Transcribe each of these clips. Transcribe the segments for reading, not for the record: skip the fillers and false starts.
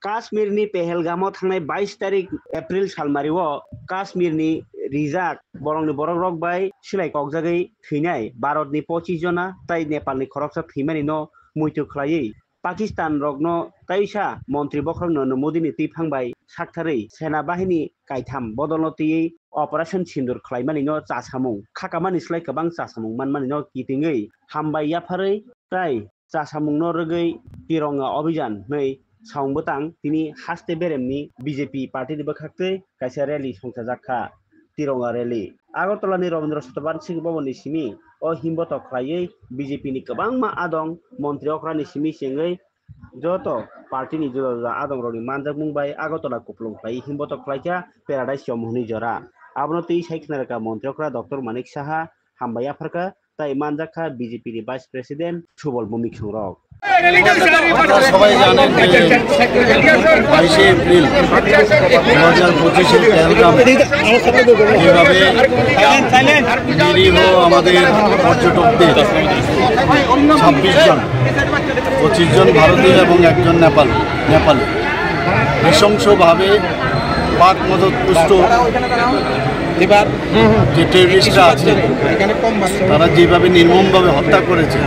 काश्मीरनि पेहेलगामाव थांनाय 22 तारिख एप्रिल सालमारिव काश्मीरनि रिजाक बरंनि बरक रक बाय सिलाय ककजागै थैनाय भारतनि 25 जना ताई नेपालनि खरकसा थैमानि न मृत्यु खलायै पाकिस्तान रगनो ताइसा मन्त्री बख्रं नरेन्द्र मोदीनि थैफांबाय साक्थारै सेना बाहिनी कायथाम बदलनतियै अपारेशन सिन्दुर खलायमानि न चासामुं खाकामानि स्लाय गोबां चासामुं मानमानि न कितिङै हामबाय याफारै ताई चासामुं न रगै तिरंगा अभियान नै सावंबोतां तिनि हास्ते बेरेमनि बीजेपी पार्टी बखाक्तै कायसा रैली संसा जाखा तिरंगा रैली आगरतलानि रवीन्द्र सतबान सिंह भवननि सिमी अ हिम्बत खलायै बीजेपी नि गोबां मा आदं मन्त्री अख्रानि सिमी सिङै जत पार्टीनि जुदा आदं रनि मानजाक मुंबाय आगरतला कुप्लुं खलायै हिम्बत खलायका पेराडाइस यमहुनि जरा आबनो तै साइखनारका मन्त्री अख्रा डॉक्टर मानिक साहा हामबाय आफारका ताई मानजाखा बीजेपी नि वाइस प्रेसिडेंट सुबल भूमिक संरक সবাই জানেন যে 22 এপ্রিল 2025 পেহেলগাম যেভাবে নিরীহ আমাদের পর্যটকদের 26 জন 25 জন ভারতীয় এবং একজন নেপালি নৃশংসভাবে পাক মদতপুষ্ট যে টেররিস্টরা আছে তারা যেভাবে নির্মমভাবে হত্যা করেছে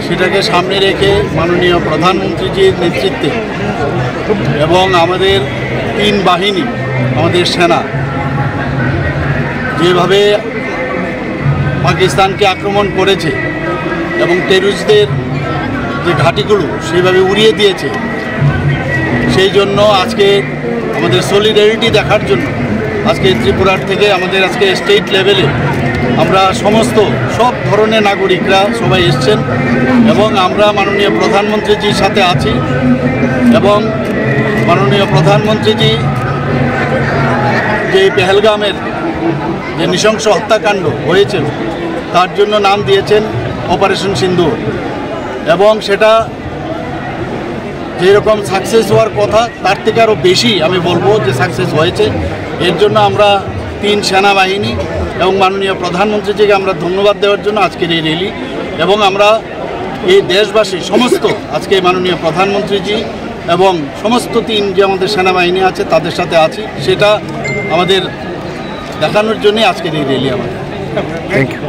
সেটাকে সামনে রেখে মাননীয় প্রধানমন্ত্রীজির নেতৃত্বে এবং আমাদের 3 বাহিনী আমাদের সেনা যেভাবে পাকিস্তানকে আক্রমণ করেছে এবং টেররিস্টদের যে ঘাঁটিগুলো সেইভাবে উড়িয়ে দিয়েছে সেই জন্য আজকে আমাদের সলিডারিটি দেখার জন্য আজকে ত্রিপুরার থেকে আমাদের আজকে স্টেট লেভেলে আমরা সব ধরনের নাগরিকরা সবাই এসছেন এবং আমরা মাননীয় প্রধানমন্ত্রীজির সাথে আছি এবং মাননীয় প্রধানমন্ত্রীজি যে পেহেলগামের যে নৃশংস হত্যাকাণ্ড হয়েছিল তার জন্য নাম দিয়েছেন অপারেশন সিন্দুর এবং সেটা যেরকম সাকসেস হওয়ার কথা তার থেকে আরও বেশি আমি বলবো যে সাকসেস হয়েছে। এর জন্য আমরা 3 সেনাবাহিনী এবং মাননীয় প্রধানমন্ত্রীজিকে আমরা ধন্যবাদ দেওয়ার জন্য আজকের এই র্যালি এবং আমরা এই দেশবাসী সমস্ত আজকে মাননীয় প্রধানমন্ত্রীজি এবং সমস্ত 3 যে আমাদের সেনাবাহিনী আছে তাদের সাথে আছি সেটা আমাদের দেখানোর জন্যই আজকের এই র্যালি আমাদের। Thank you.